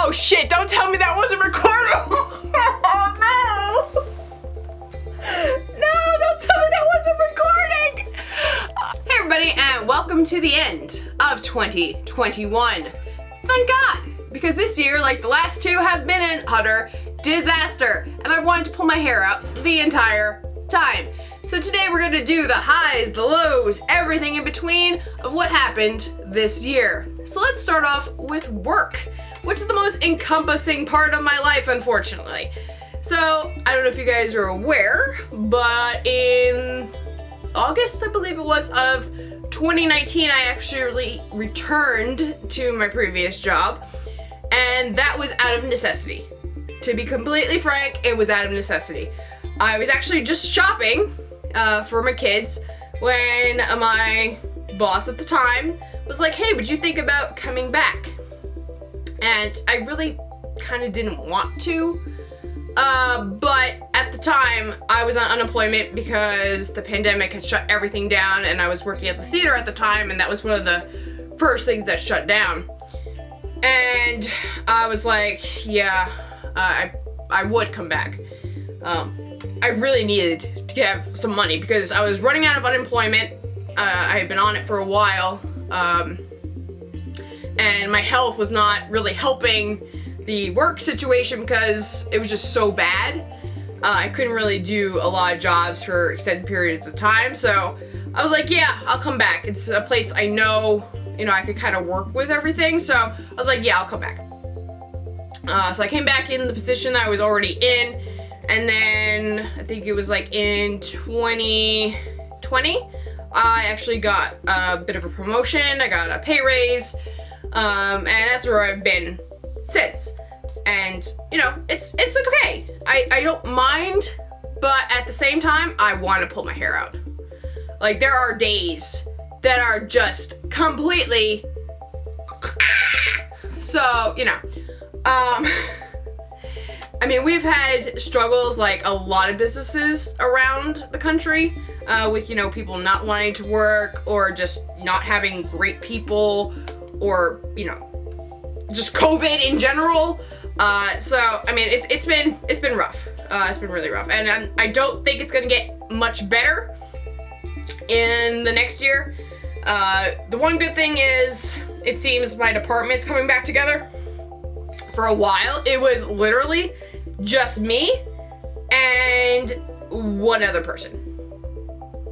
Oh shit, don't tell me that wasn't recorded! Oh no! No, don't tell me that wasn't recording! Hey everybody, and welcome to the end of 2021. Thank God! Because this year, like the last two, have been an utter disaster, and I wanted to pull my hair out the entire time. So today we're gonna do the highs, the lows, everything in between of what happened this year. So let's start off with work, which is the most encompassing part of my life, unfortunately. So, I don't know if you guys are aware, but in August, I believe it was, of 2019, I actually returned to my previous job, and that was out of necessity. To be completely frank, it was out of necessity. I was actually just shopping for my kids when my boss at the time was like, hey, would you think about coming back? And I really kind of didn't want to, but at the time I was on unemployment because the pandemic had shut everything down, and I was working at the theater at the time, and that was one of the first things that shut down. And I was like, yeah, I would come back. I really needed to have some money because I was running out of unemployment. I had been on it for a while, and my health was not really helping the work situation because it was just so bad. I couldn't really do a lot of jobs for extended periods of time, so I was like, yeah, I'll come back. It's a place I know, I could kind of work with everything, so I was like, yeah, I'll come back. So I came back in the position that I was already in, and then I think it was like in 2020, I actually got a bit of a promotion. I got a pay raise, and that's where I've been since. And, it's okay. I don't mind, but at the same time, I want to pull my hair out. Like, there are days that are just completely, so, I mean, we've had struggles like a lot of businesses around the country with, people not wanting to work or just not having great people or, just COVID in general. So, I mean, it's been rough. It's been really rough. And I don't think it's going to get much better in the next year. The one good thing is it seems my department's coming back together. For a while, it was literally just me and one other person.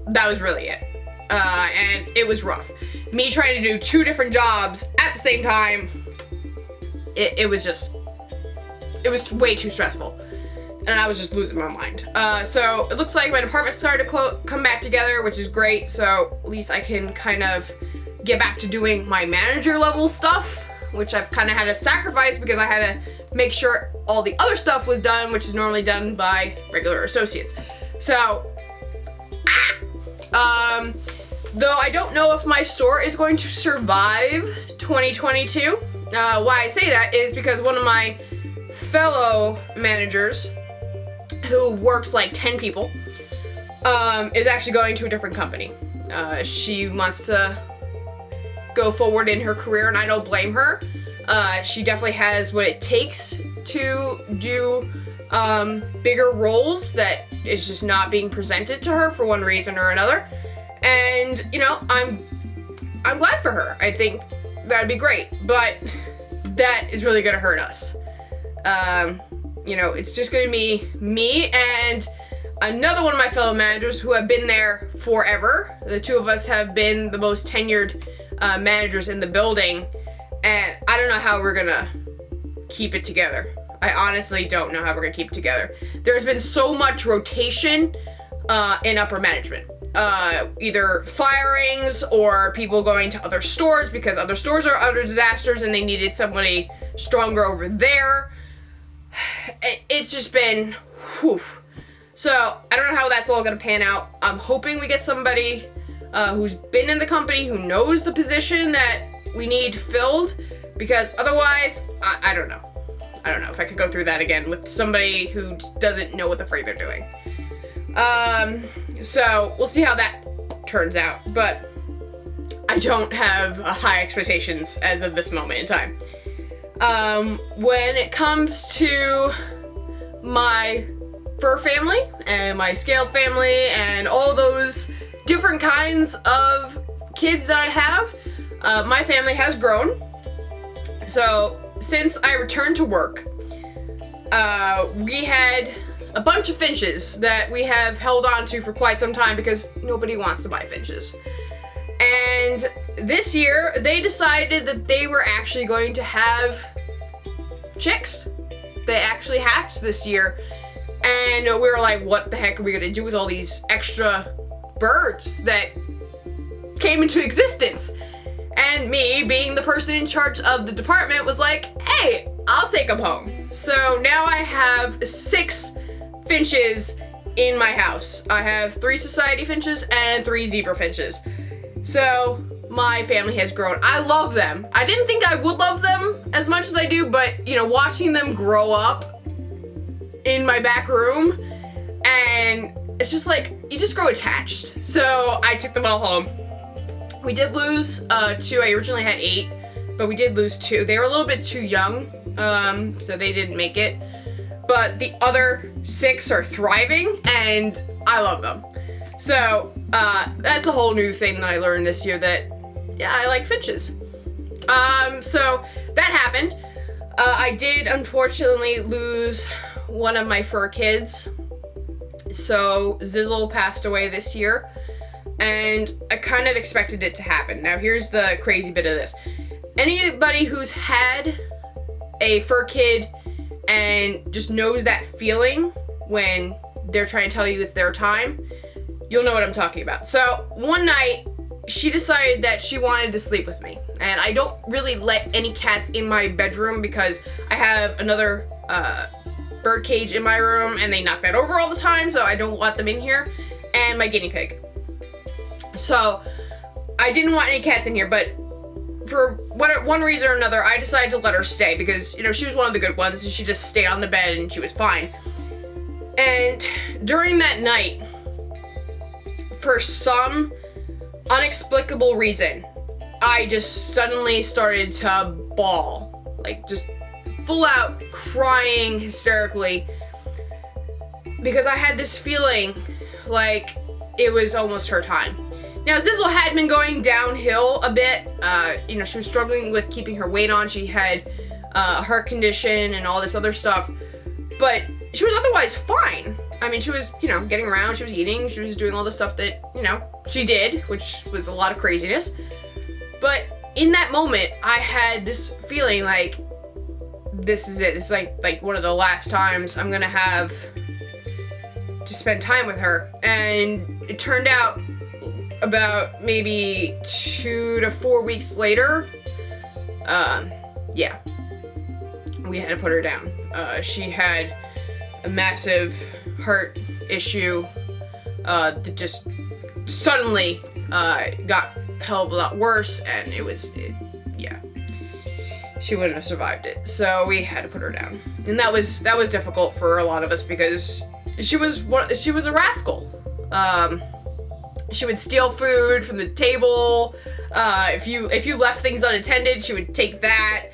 That was really it. And it was rough. Me trying to do two different jobs at the same time, it was way too stressful. And I was just losing my mind. So it looks like my department started to come back together, which is great. So at least I can kind of get back to doing my manager level stuff, which I've kind of had to sacrifice because I had to make sure all the other stuff was done, which is normally done by regular associates. So, though I don't know if my store is going to survive 2022. Why I say that is because one of my fellow managers, who works like 10 people, is actually going to a different company. She wants to go forward in her career, and I don't blame her. She definitely has what it takes to do bigger roles that is just not being presented to her for one reason or another. And I'm glad for her. I think that'd be great, but that is really gonna hurt us. It's just gonna be me and another one of my fellow managers who have been there forever. The two of us have been the most tenured managers in the building, and I don't know how we're gonna keep it together. I honestly don't know how we're gonna keep it together. There's been so much rotation in upper management. Either firings or people going to other stores because other stores are utter disasters and they needed somebody stronger over there. It's just been, whew. So, I don't know how that's all gonna pan out. I'm hoping we get somebody who's been in the company, who knows the position that we need filled, because otherwise, I don't know. I don't know if I could go through that again with somebody who doesn't know what the freight they're doing. So we'll see how that turns out, but I don't have high expectations as of this moment in time. When it comes to my fur family and my scaled family and all those different kinds of kids that I have, my family has grown. So since I returned to work, we had a bunch of finches that we have held on to for quite some time because nobody wants to buy finches. And this year, they decided that they were actually going to have chicks. They actually hatched this year. And we were like, what the heck are we gonna do with all these extra birds that came into existence? And me, being the person in charge of the department, was like, hey, I'll take them home. So now I have 6 finches in my house. I have 3 society finches and 3 zebra finches. So my family has grown. I love them. I didn't think I would love them as much as I do, but you know, watching them grow up in my back room, and it's just like, you just grow attached. So I took them all home. We did lose 2. I originally had 8, but we did lose 2. They were a little bit too young, so they didn't make it. But the other 6 are thriving, and I love them. So that's a whole new thing that I learned this year, that, yeah, I like finches. So that happened. I did unfortunately lose one of my fur kids. So Zizzle passed away this year, and I kind of expected it to happen. Now here's the crazy bit of this. Anybody who's had a fur kid and just knows that feeling when they're trying to tell you it's their time, you'll know what I'm talking about. So one night, she decided that she wanted to sleep with me. And I don't really let any cats in my bedroom because I have another bird cage in my room and they knock that over all the time, so I don't want them in here. And my guinea pig. So I didn't want any cats in here, but for one reason or another, I decided to let her stay because, you know, she was one of the good ones and she just stayed on the bed and she was fine. And during that night, for some inexplicable reason, I just suddenly started to bawl. Like, just full out crying hysterically. Because I had this feeling like it was almost her time. Now, Zizzle had been going downhill a bit. You know, she was struggling with keeping her weight on. She had a heart condition and all this other stuff. But she was otherwise fine. I mean, she was, you know, getting around, she was eating, she was doing all the stuff that, you know, she did, which was a lot of craziness. But in that moment, I had this feeling like, this is it. This is like one of the last times I'm gonna have to spend time with her. And it turned out about maybe 2 to 4 weeks later, yeah, we had to put her down. She had a massive heart issue that just suddenly got a hell of a lot worse, and yeah, she wouldn't have survived it. So we had to put her down, and that was difficult for a lot of us because she was a rascal. She would steal food from the table. If you left things unattended, she would take that.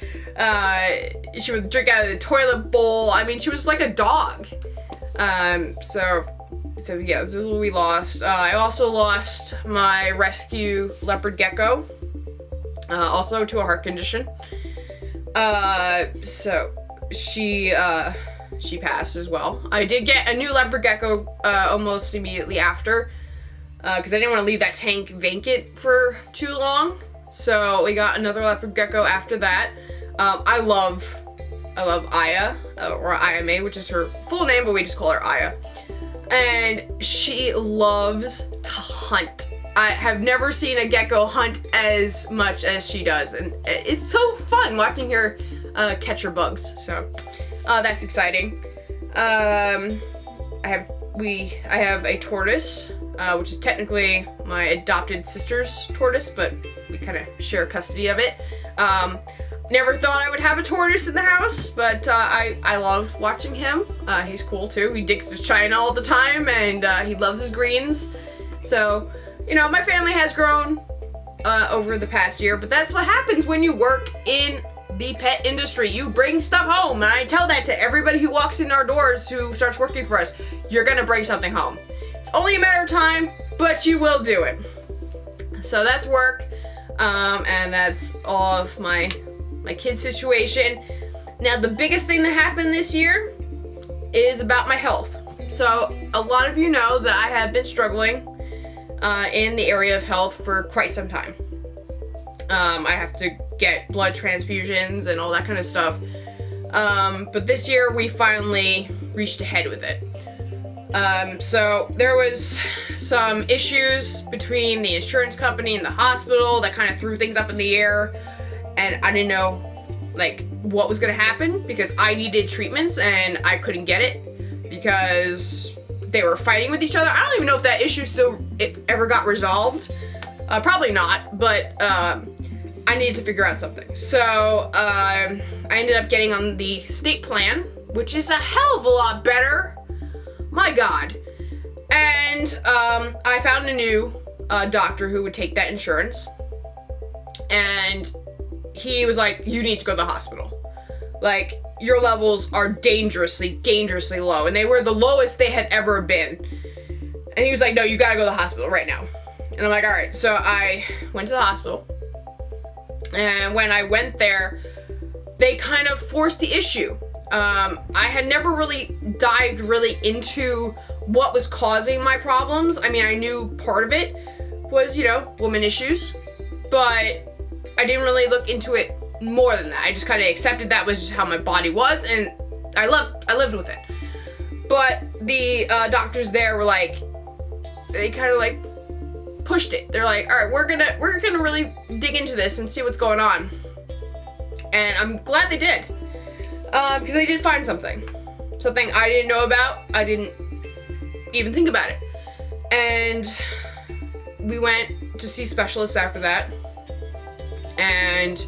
She would drink out of the toilet bowl. I mean, she was like a dog. So yeah, this is what we lost. I also lost my rescue leopard gecko, also to a heart condition. So she passed as well. I did get a new leopard gecko almost immediately after, because I didn't want to leave that tank vacant for too long. So we got another leopard gecko after that. I love Aya, or Ayame, which is her full name, but we just call her Aya. And she loves to hunt. I have never seen a gecko hunt as much as she does, and it's so fun watching her catch her bugs. So that's exciting. I have a tortoise, which is technically my adopted sister's tortoise, but we kind of share custody of it. Never thought I would have a tortoise in the house, but I love watching him. He's cool too. He digs to China all the time, and he loves his greens. So, you know, my family has grown over the past year, but that's what happens when you work in the pet industry. You bring stuff home, and I tell that to everybody who walks in our doors who starts working for us. You're gonna bring something home. It's only a matter of time, but you will do it. So that's work, and that's all of my kid situation. Now, the biggest thing that happened this year is about my health. So a lot of you know that I have been struggling in the area of health for quite some time. I have to get blood transfusions and all that kind of stuff. But this year we finally reached ahead with it. So there was some issues between the insurance company and the hospital that kind of threw things up in the air, and I didn't know what was gonna happen because I needed treatments and I couldn't get it because they were fighting with each other. I don't even know if that issue ever got resolved. Probably not, but I needed to figure out something. So I ended up getting on the state plan, which is a hell of a lot better. My God. And I found a new doctor who would take that insurance. And he was like, you need to go to the hospital. Your levels are dangerously low. And they were the lowest they had ever been. And he was like, no, you gotta go to the hospital right now. And I'm like, all right. So I went to the hospital. And when I went there, they kind of forced the issue. I had never really dived into what was causing my problems. I mean, I knew part of it was, woman issues, but I didn't really look into it more than that. I just kind of accepted that was just how my body was, and I lived with it. But the doctors there were they kind of pushed it. They're like, all right, we're gonna really dig into this and see what's going on. And I'm glad they did. Because they did find something I didn't know about. I didn't even think about it. And we went to see specialists after that. And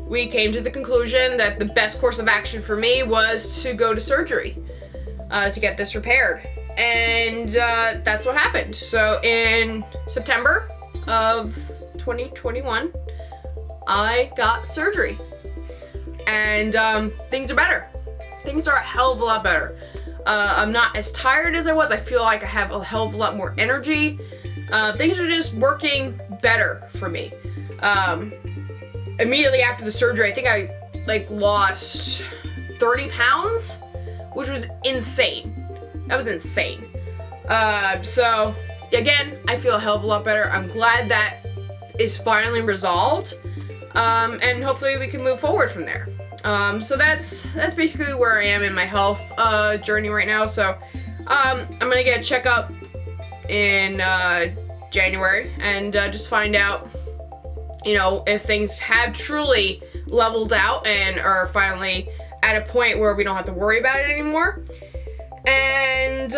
we came to the conclusion that the best course of action for me was to go to surgery to get this repaired. And that's what happened. So in September of 2021, I got surgery. And things are better. Things are a hell of a lot better. I'm not as tired as I was. I feel like I have a hell of a lot more energy. Things are just working better for me. Immediately after the surgery, I think I lost 30 pounds, which was insane. That was insane. So again, I feel a hell of a lot better. I'm glad that is finally resolved. And hopefully we can move forward from there. So that's basically where I am in my health journey right now. So I'm gonna get a checkup in January and just find out, if things have truly leveled out and are finally at a point where we don't have to worry about it anymore. And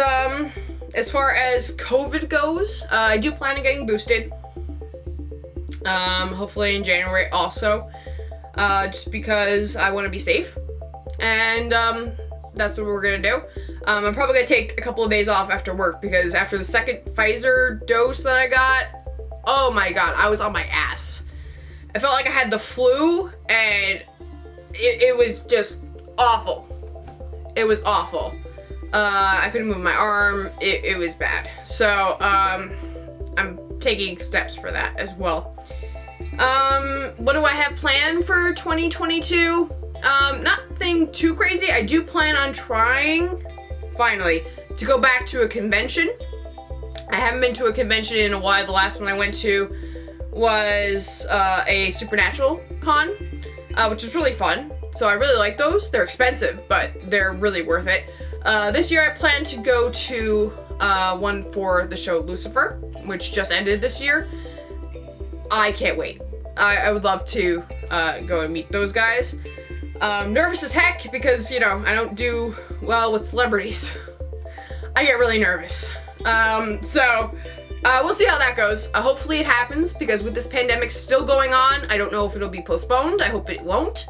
as far as COVID goes, I do plan on getting boosted. Hopefully in January also, just because I want to be safe, and that's what we're gonna do. I'm probably gonna take a couple of days off after work because after the second Pfizer dose that I got, oh my God, I was on my ass. I felt like I had the flu, and it was just awful. It was awful. I couldn't move my arm. It was bad. So I'm taking steps for that as well. What do I have planned for 2022? Nothing too crazy. I do plan on trying, finally, to go back to a convention. I haven't been to a convention in a while. The last one I went to was a Supernatural con, which was really fun. So I really like those. They're expensive, but they're really worth it. This year I plan to go to one for the show Lucifer, which just ended this year. I can't wait. I would love to go and meet those guys. Nervous as heck because, I don't do well with celebrities. I get really nervous. So we'll see how that goes. Hopefully it happens because with this pandemic still going on, I don't know if it'll be postponed. I hope it won't.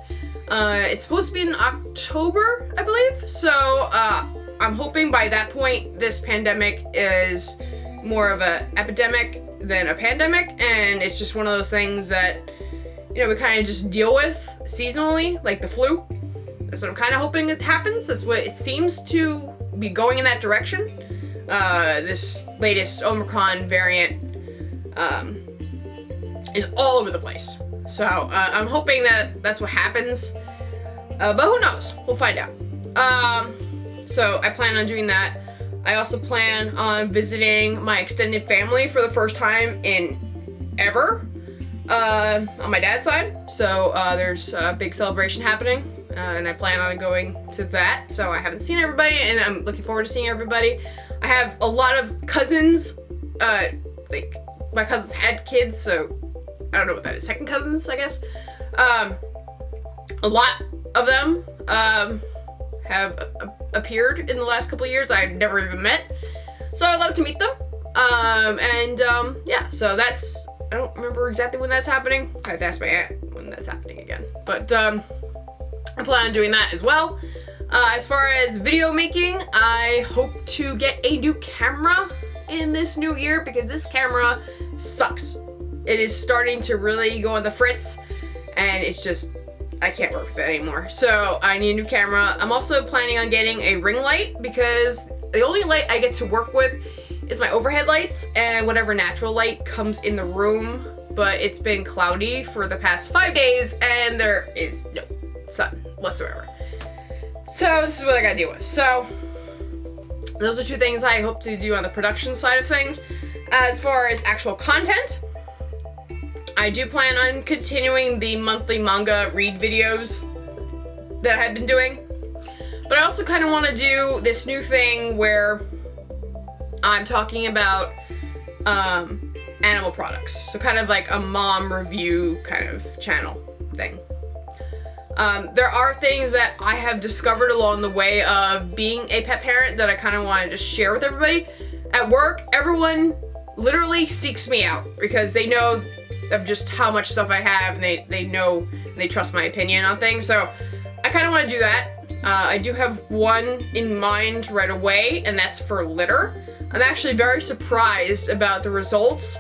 It's supposed to be in October, I believe. So I'm hoping by that point this pandemic is more of an epidemic than a pandemic, and it's just one of those things that you know, we kind of just deal with seasonally, like the flu. That's what I'm kind of hoping it happens. That's what it seems to be going in that direction. This latest Omicron variant is all over the place. So I'm hoping that that's what happens. But who knows? We'll find out. So I plan on doing that. I also plan on visiting my extended family for the first time in ever on my dad's side. So there's a big celebration happening. And I plan on going to that. So I haven't seen everybody, and I'm looking forward to seeing everybody. I have a lot of cousins, like my cousins had kids, so I don't know what that is, second cousins, I guess. A lot of them have appeared in the last couple of years that I've never even met. So I'd love to meet them. Yeah, so that's, I don't remember exactly when that's happening. I have to ask my aunt when that's happening again. But I plan on doing that as well. As far as video making, I hope to get a new camera in this new year because this camera sucks. It is starting to really go on the fritz, and it's just, I can't work with it anymore. So I need a new camera. I'm also planning on getting a ring light because the only light I get to work with is my overhead lights and whatever natural light comes in the room, but it's been cloudy for the past 5 days and there is no sun whatsoever. So this is what I gotta deal with. So those are two things I hope to do on the production side of things. As far as actual content, I do plan on continuing the monthly manga read videos that I've been doing. But I also kind of want to do this new thing where I'm talking about animal products. So kind of like a mom review kind of channel thing. There are things that I have discovered along the way of being a pet parent that I kind of want to just share with everybody. At work, everyone literally seeks me out because they know of just how much stuff I have, and they know, and they trust my opinion on things. So I kind of want to do that. I do have one in mind right away, and that's for litter. I'm actually very surprised about the results,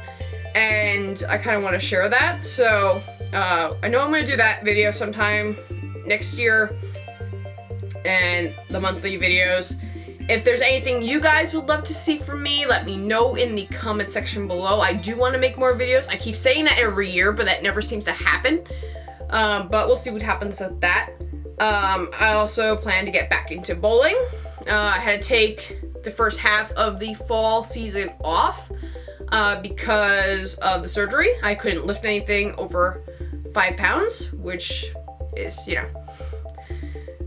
and I kind of want to share that. So I know I'm going to do that video sometime next year, and the monthly videos. If there's anything you guys would love to see from me, let me know in the comment section below. I do want to make more videos. I keep saying that every year, but that never seems to happen. But we'll see what happens with that. I also plan to get back into bowling. I had to take the first half of the fall season off because of the surgery. I couldn't lift anything over 5 pounds, which is, you know,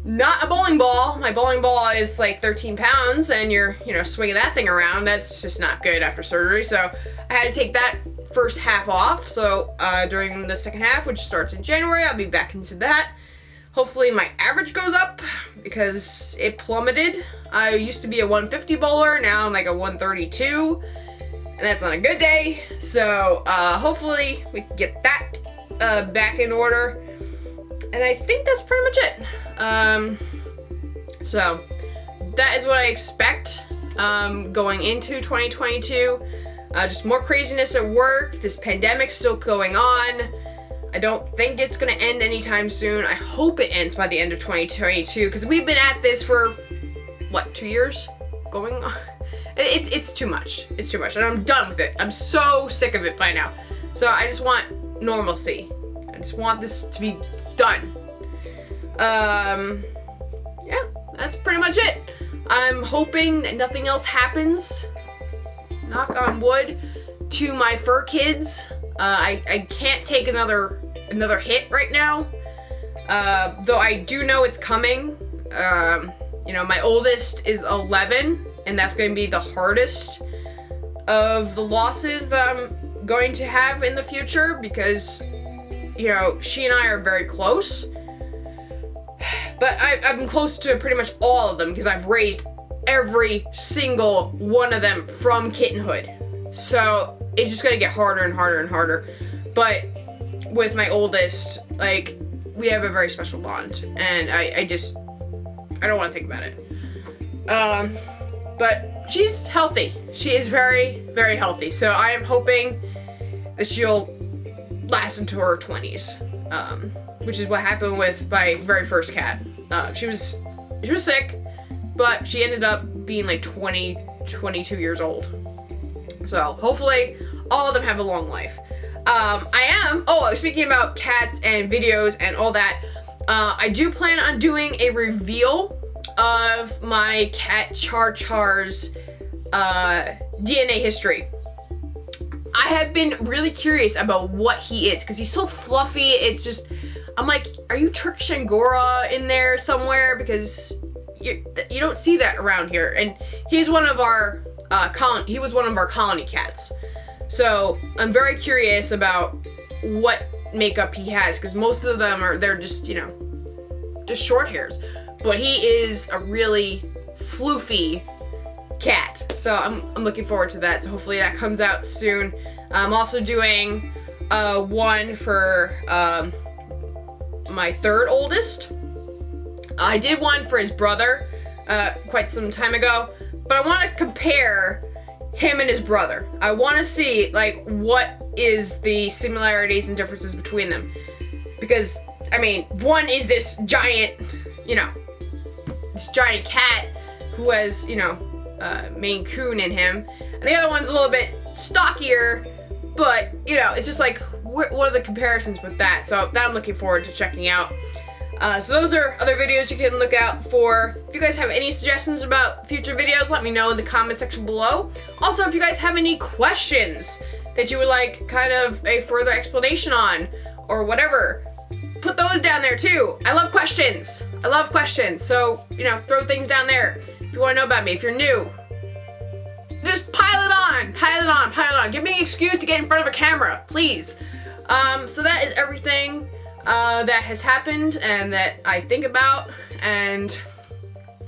not a bowling ball. My bowling ball is like 13 pounds and you're, you know, swinging that thing around. That's just not good after surgery. So I had to take that first half off. So during the second half, which starts in January, I'll be back into that. Hopefully my average goes up because it plummeted. I used to be a 150 bowler. Now I'm like a 132 and that's on a good day. So hopefully we can get that back in order. And I think that's pretty much it. So that is what I expect going into 2022. Just more craziness at work. This pandemic's still going on. I don't think it's gonna end anytime soon. I hope it ends by the end of 2022 because we've been at this for, what, 2 years going on? It's too much. It's too much and I'm done with it. I'm so sick of it by now. So I just want normalcy. I just want this to be done. Yeah, that's pretty much it. I'm hoping that nothing else happens, knock on wood, to my fur kids. I can't take another hit right now, though I do know it's coming. You know, my oldest is 11, and that's going to be the hardest of the losses that I'm going to have in the future because, you know, she and I are very close. But I'm close to pretty much all of them because I've raised every single one of them from kittenhood. So it's just gonna get harder and harder and harder. But with my oldest, like, we have a very special bond. And I don't want to think about it. But she's healthy. She is very, very healthy. So I am hoping that she'll last into her 20s. which is what happened with my very first cat. She was sick, but she ended up being like 22 years old. So hopefully all of them have a long life. Speaking about cats and videos and all that, I do plan on doing a reveal of my cat Char-Char's DNA history. I have been really curious about what he is, because he's so fluffy. It's just, I'm like, are you Turkish Angora in there somewhere? Because you don't see that around here. And he's one of our he was one of our colony cats. So I'm very curious about what makeup he has, because most of them they're just, just short hairs. But he is a really floofy cat. So I'm looking forward to that. So hopefully that comes out soon. I'm also doing one for my third oldest. I did one for his brother quite some time ago, but I want to compare him and his brother. I want to see, like, what is the similarities and differences between them. Because, I mean, one is this giant, this giant cat who has, Maine Coon in him. And the other one's a little bit stockier, but, it's just like, what are the comparisons with that? So that I'm looking forward to checking out. So those are other videos you can look out for. If you guys have any suggestions about future videos, let me know in the comment section below. Also, if you guys have any questions that you would like kind of a further explanation on, or whatever, put those down there too. I love questions. So, throw things down there. If you want to know about me, if you're new, just pile it on. Give me an excuse to get in front of a camera, please. So that is everything that has happened and that I think about, and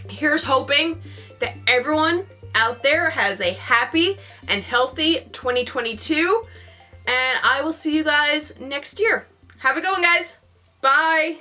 here's hoping that everyone out there has a happy and healthy 2022, and I will see you guys next year. Have a good one, guys. Bye.